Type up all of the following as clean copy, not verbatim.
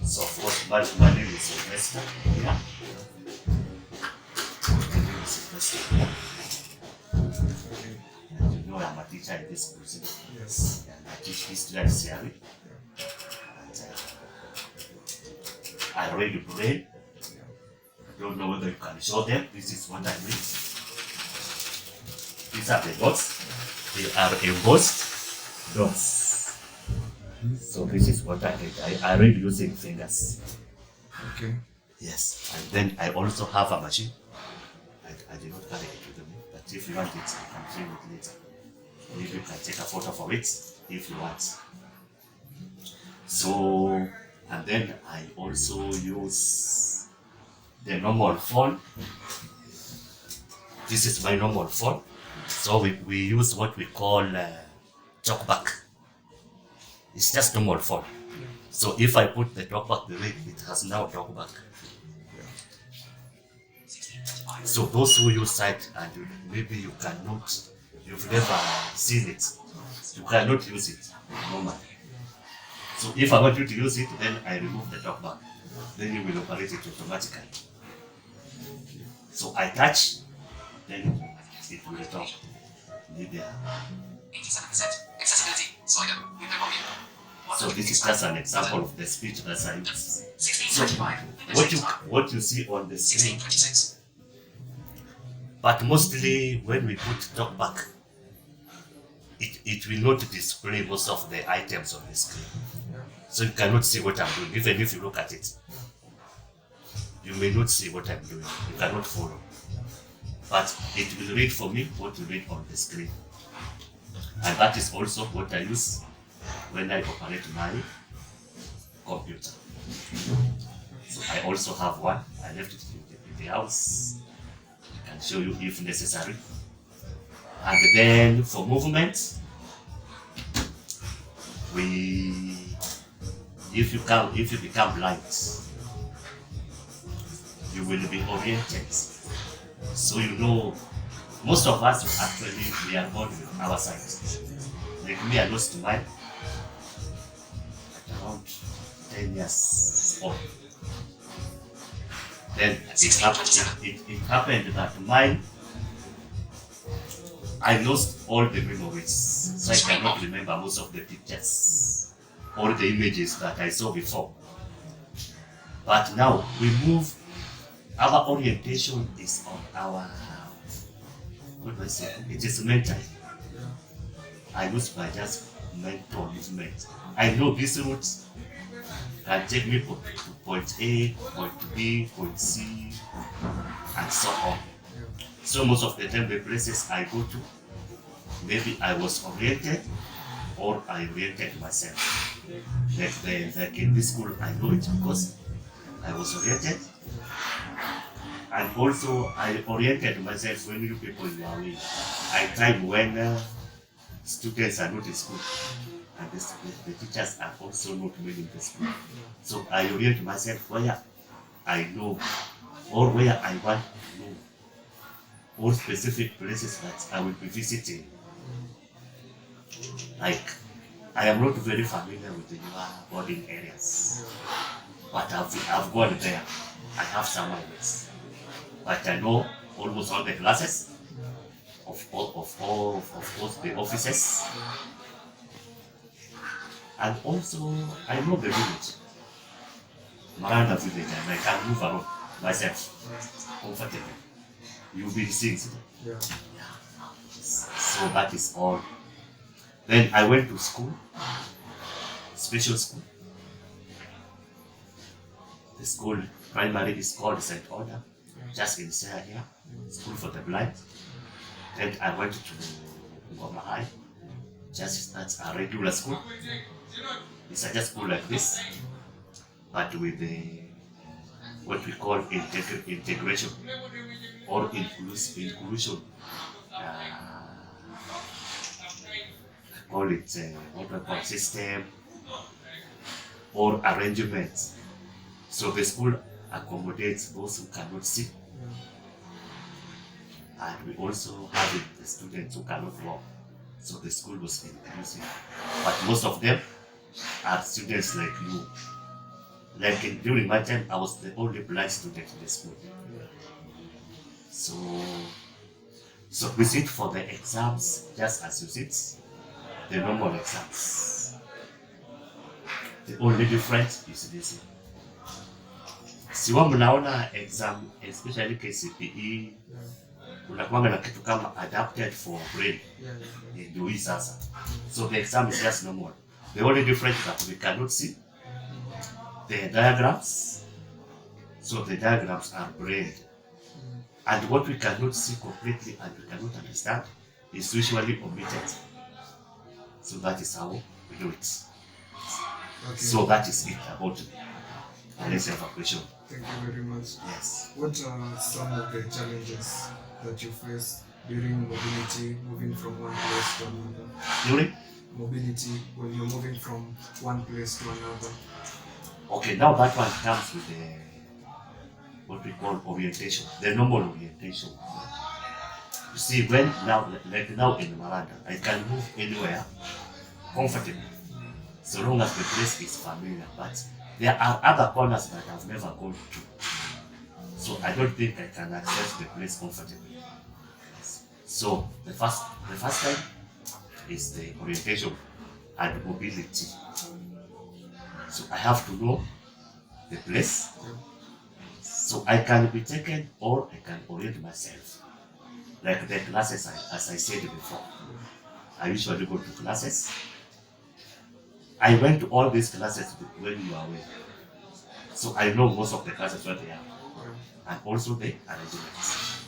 So of course, my name is Silvester. Yeah. My name is Silvester. And you know I'm a teacher in this school. Yes. And I teach history and theory. And I already played. I don't know whether you can show them. This is what I mean. These are the dots. They are embossed dots. So this is what I did. I read using fingers. Okay. Yes. And then I also have a machine. I did not carry it with me, but if you want it, you can bring it later. Maybe you can take a photo for it if you want. So, and then I also use the normal phone. This is my normal phone. So we use what we call talkback. It's just normal phone. So if I put the talkback the way it has now talkback. So those who use sight and maybe you've never seen it, you cannot use it normally. So if I want you to use it, then I remove the talkback. Then you will operate it automatically. So I touch, then it will talk. There. 87% accessibility slider window volume. So this is just an example of the speech that I use. 1625. What you see on the screen, 1626. but mostly when we put talkback, it will not display most of the items on the screen. So you cannot see what I'm doing, even if you look at it. You may not see what I'm doing, you cannot follow. But it will read for me what you read on the screen. And that is also what I use when I operate my computer. So I also have one, I left it in the house. I can show you if necessary. And then for movement, if you become blind, you will be oriented. So you know, most of us actually we are born with our sight. Like me, I lost mine at around 10 years old. Then it happened that mine, I lost all the memories, so I cannot remember most of the pictures or the images that I saw before. But now we move. Our orientation is on our, what do I say? It is mental. I use by just mental movement. I know this route can take me to point A, point B, point C, and so on. So most of the time the places I go to, maybe I was oriented or I oriented myself. Like in this school, I know it because I was oriented. And also, I oriented myself when you people were away. I time when students are not in school, and the teachers are also not many in the school. So I orient myself where I know, or where I want to know, or specific places that I will be visiting. Like, I am not very familiar with the newer boarding areas, but I've gone there. I have some ideas. But I know almost all the classes of all the offices, and also I know the village, Maranda village, and I can move around myself comfortably. You'll be seeing it. Yeah. So that is all. Then I went to school, special school. The school primary is called St. Order. Just inside here, school for the blind. Then I went to Maranda High, just that's a regular school. It's a just school like this, but with what we call integration or inclusion. Call it what we call system or arrangement. So the school accommodates those who cannot see. And we also have the students who cannot walk. So the school was inclusive. But most of them are students like you, Like during my time, I was the only blind student in the school. So we sit for the exams just as you sit, the normal exams. The only difference is this. Siwa mnaona exam, especially KCPE, unakuanga na kitu kama adapted for brain. Ndio hii sasa. So the exam is just normal. The only difference that we cannot see the diagrams. So the diagrams are brain. And what we cannot see completely and we cannot understand is usually omitted. So that is how we do it. Okay. So that is it about the lesson evacuation. Thank you very much. Yes. What are some of the challenges that you face during mobility, moving from one place to another? During? Mobility, when you're moving from one place to another. Okay, now that one comes with the what we call orientation, the normal orientation. You see, when now, like now in Maranda, I can move anywhere comfortably, so long as the place is familiar. But there are other corners that I've never gone to, so I don't think I can access the place comfortably. So the first time is the orientation and mobility. So I have to know the place, so I can be taken or I can orient myself. Like the classes, as I said before, I usually go to classes. I went to all these classes when you are away, so I know most of the classes where they are, and also the arrangements.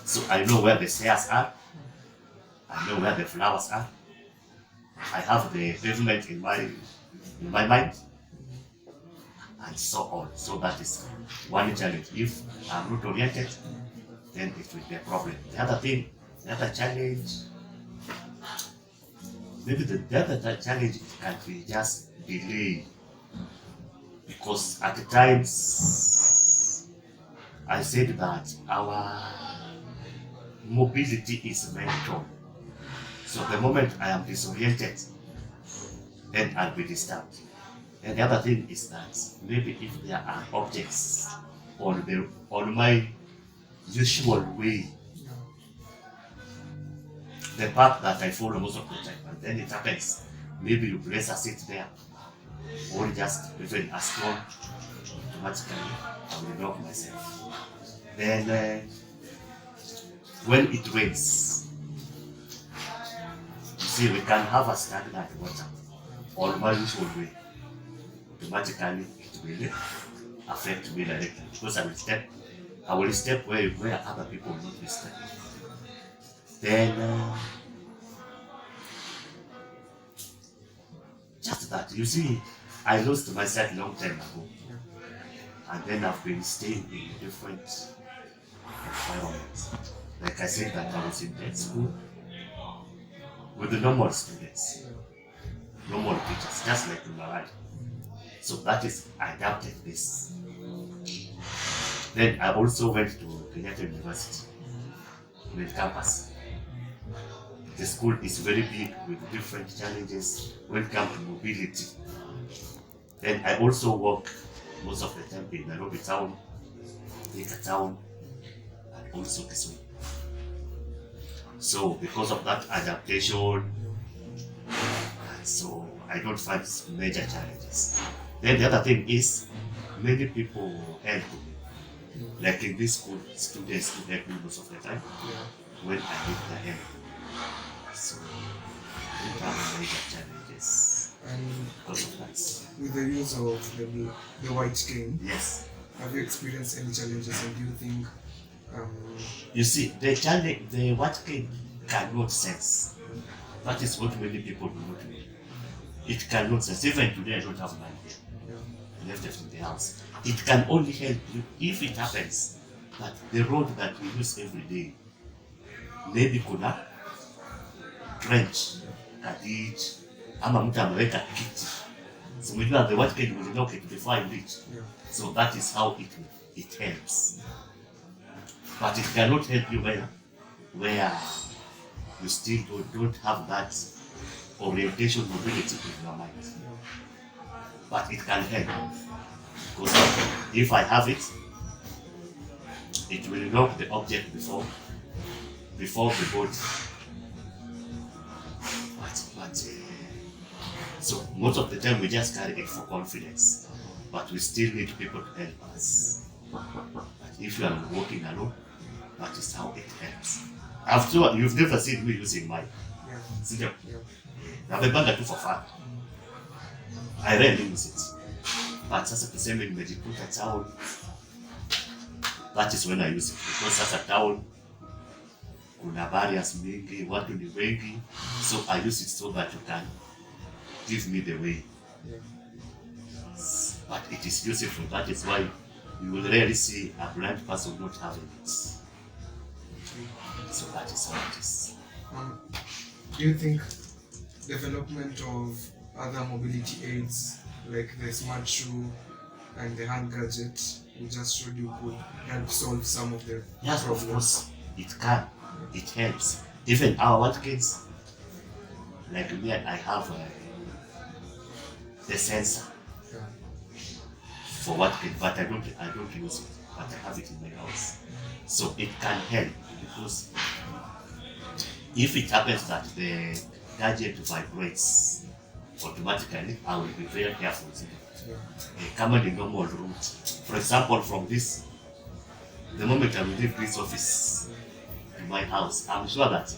So I know where the stairs are, I know where the flowers are, I have the pavement in my mind, and so on. So that is one challenge. If I'm not oriented, then it will be a problem. The other challenge, maybe the other challenge can be just delay, because at the times I said that our mobility is mental. So the moment I am disoriented, then I'll be disturbed. And the other thing is that maybe if there are objects on my usual way, the path that I follow most of the time, and then it happens, maybe you place a seat there, or just even a stone, automatically I will knock myself. Then when it rains, you see, we can have a stagnant water on my usual way. Automatically it will affect me directly, because I will step where other people will not be stepping. Then just that, you see, I lost myself long time ago, and then I've been staying in different environments. Like I said, that I was in that school with the normal students, normal teachers, just like in Maranda. So that is, I adapted this. Then I also went to Kenyatta University, main campus. The school is very big with different challenges when it comes to mobility. Then I also work most of the time in Nairobi town, Thika town, and also Kisumu. So because of that adaptation, so I don't find major challenges. Then the other thing is, many people help me. Like in this school, students who help me most of the time when I need their help. So I don't have major challenges And because of that. with the use of the white cane, Yes. have you experienced any challenges, and do you think You see, the what cannot sense. That is what many people do not know. It cannot sense. Even today, I don't have mine here. I left it in the house. It can only help you if it happens that the road that we use every day, maybe kuna trench, kadich, ama mtu ameweka kiti. So we know the what can will knock it before I reach. So that is how it helps. But it cannot help you where you still don't have that orientation mobility in your mind. but it can help. Because if I have it, it will knock the object before the body. So most of the time we just carry it for confidence, but we still need people to help us. But if you are working alone, that is how it helps. After you've never seen me using mine. Yeah. Sindio? Yeah. Nabebanga tu for fun. I rarely use it. But sasa tuseme nimejikuta town, that is when I use it. Because sasa town kuna barriers mingi, watu ni wengi, so I use it so that you can give me the way. Yeah. But it is useful. That is why you will rarely see a blind person not having it. So that is how it is. Do you think development of other mobility aids like the smart shoe and the hand gadget we just showed you could help solve some of the Yes, problems? of course, it can. It helps. Even our kids, like me, I have the sensor Yeah. for what kid, but I don't use it. But I have it in my house, so it can help because if it happens that the gadget vibrates automatically, I will be very careful. Yeah. Come on, in normal route. For example, from this, the moment I will leave this office to my house, I'm sure that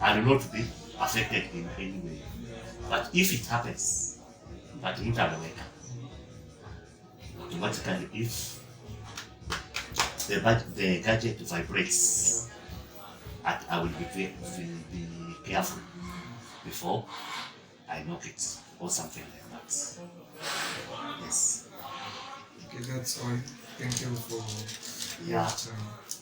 I will not be affected in any way. But if it happens, that you can wake up, automatically, if the gadget vibrates, I will be careful before I knock it or something like that. Yes. Okay, that's all. Thank you for Yeah. your time.